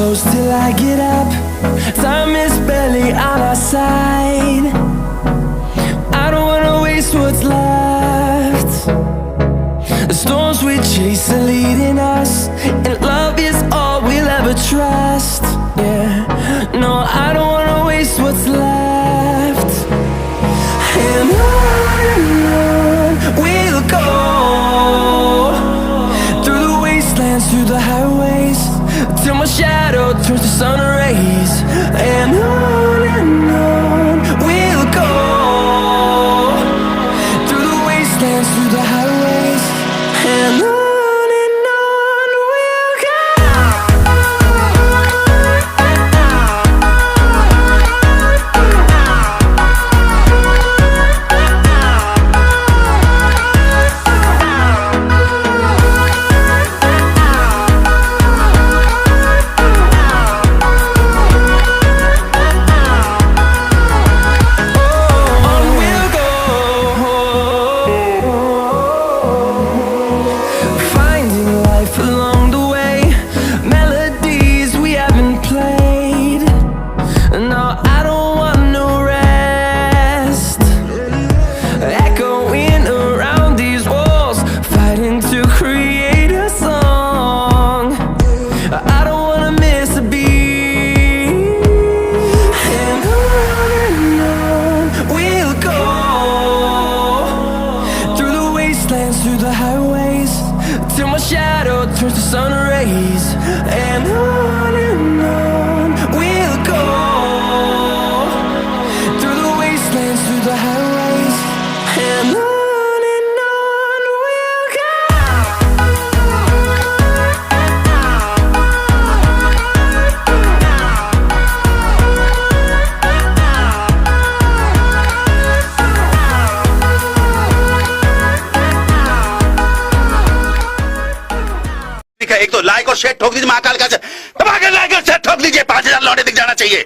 close till I get up. Time is barely on our side. I don't wanna waste what's left. The storms we chase are leading us, and love is all we'll ever trust. Yeah, no, I don't wanna waste what's left. And on we'll go, through the wastelands, through the highways, till my shadow turns to sun rays. And on we'll go, through the wastelands, through the highways, and on we'll go. Along the way, melodies we haven't played. No, I don't want no rest. Echoing around these walls, fighting to create a song. I don't wanna miss a beat. And on we'll go, through the wastelands, through the highways, till my shadow turns to sun rays. And on we'll go, through the wastelands, through the highways, and on we'll go. एक तो like और share ठोक दीजिए, महाकाल का दबा के like और share ठोक दीजिए, 5000 लौटे दिख जाना चाहिए।